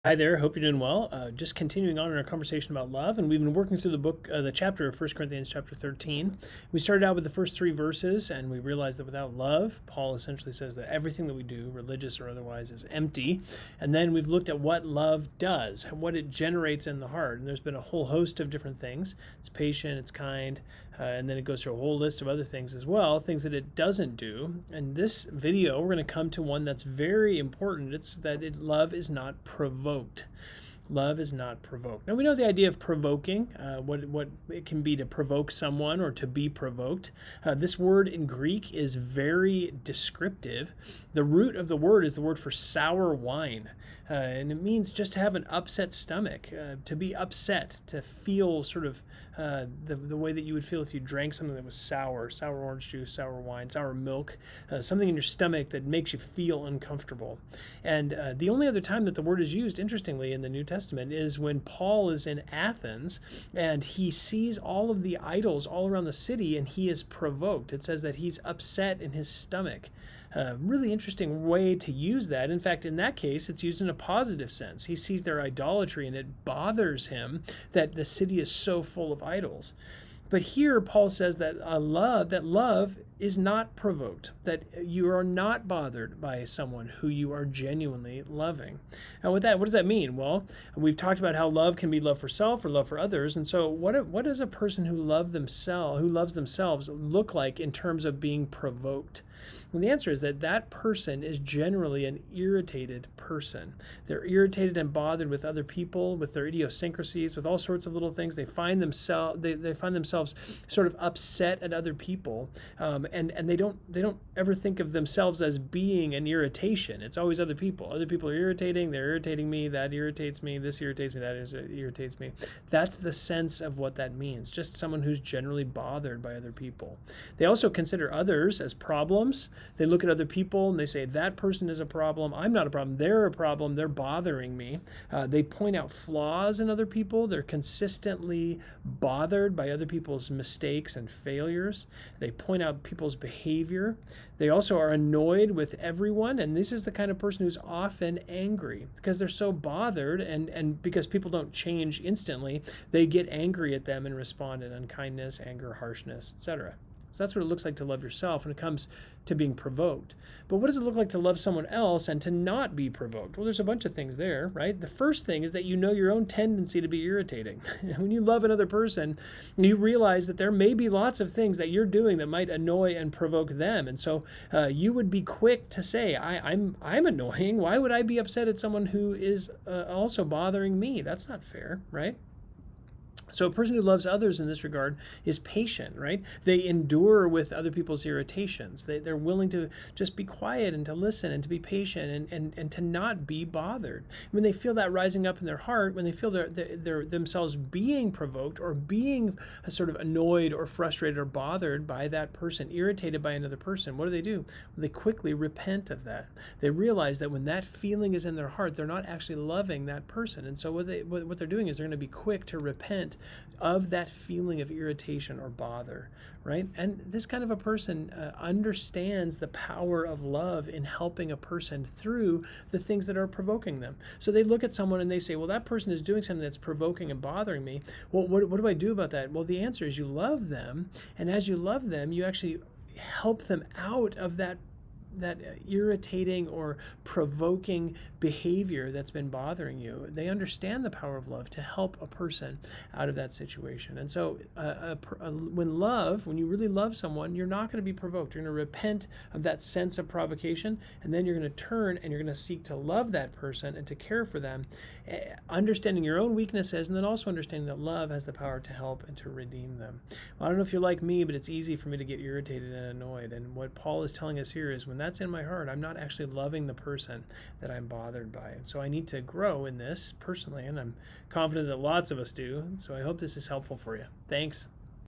Hi there, hope you're doing well. Just continuing on in our conversation about love, and we've been working through the book, the chapter of 1 Corinthians chapter 13. We started out with the first three verses, and we realized that without love, Paul essentially says that everything that we do, religious or otherwise, is empty. And then we've looked at what love does, what it generates in the heart. And there's been a whole host of different things. It's patient, it's kind, and then it goes through a whole list of other things as well, things that it doesn't do. And this video, we're going to come to one that's very important. It's that love is not provoked. Love is not provoked. Now we know the idea of provoking, what it can be to provoke someone or to be provoked. This word in Greek is very descriptive. The root of the word is the word for sour wine. And it means just to have an upset stomach, to be upset, to feel sort of the way that you would feel if you drank something that was sour orange juice, sour wine, sour milk, something in your stomach that makes you feel uncomfortable. And the only other time that the word is used, interestingly, in the New Testament is when Paul is in Athens and he sees all of the idols all around the city and he is provoked. It says that he's upset in his stomach. Really interesting way to use that. In fact, in that case, it's used in a positive sense. He sees their idolatry and it bothers him that the city is so full of idols. But here Paul says that love is not provoked, that you are not bothered by someone who you are genuinely loving. Now what does that mean? Well, we've talked about how love can be love for self or love for others. And so what does a person who loves themselves look like in terms of being provoked? And the answer is that person is generally an irritated person. They're irritated and bothered with other people, with their idiosyncrasies, with all sorts of little things. They find themselves sort of upset at other people, and they don't ever think of themselves as being an irritation. It's always other people. Other people are irritating. They're irritating me. That irritates me. This irritates me. That irritates me. That's the sense of what that means. Just someone who's generally bothered by other people. They also consider others as problems. They look at other people and they say, that person is a problem. I'm not a problem. They're a problem. They're bothering me. They point out flaws in other people. They're consistently bothered by other people's mistakes and failures. They point out people's behavior. They also are annoyed with everyone. And this is the kind of person who's often angry because they're so bothered, and because people don't change instantly, they get angry at them and respond in unkindness, anger, harshness, etc. So that's what it looks like to love yourself when it comes to being provoked. But what does it look like to love someone else and to not be provoked? Well, there's a bunch of things there, right? The first thing is that you know your own tendency to be irritating. When you love another person, you realize that there may be lots of things that you're doing that might annoy and provoke them. And so you would be quick to say, I'm annoying. Why would I be upset at someone who is also bothering me? That's not fair, right? So a person who loves others in this regard is patient, right? They endure with other people's irritations. They're willing to just be quiet and to listen and to be patient and to not be bothered. When they feel that rising up in their heart, when they feel they're themselves being provoked or being sort of annoyed or frustrated or bothered by that person, irritated by another person, what do? They quickly repent of that. They realize that when that feeling is in their heart, they're not actually loving that person. And so what they're doing is they're going to be quick to repent of that feeling of irritation or bother, right? And this kind of a person understands the power of love in helping a person through the things that are provoking them. So they look at someone and they say, well, that person is doing something that's provoking and bothering me. Well, what do I do about that? Well, the answer is you love them. And as you love them, you actually help them out of that irritating or provoking behavior that's been bothering you. They understand the power of love to help a person out of that situation. And so when you really love someone, you're not going to be provoked. You're going to repent of that sense of provocation, and then you're going to turn and you're going to seek to love that person and to care for them, understanding your own weaknesses, and then also understanding that love has the power to help and to redeem them. Well, I don't know if you're like me, but it's easy for me to get irritated and annoyed. And what Paul is telling us here is when that's in my heart, I'm not actually loving the person that I'm bothered by. And so I need to grow in this personally, and I'm confident that lots of us do. So I hope this is helpful for you. Thanks.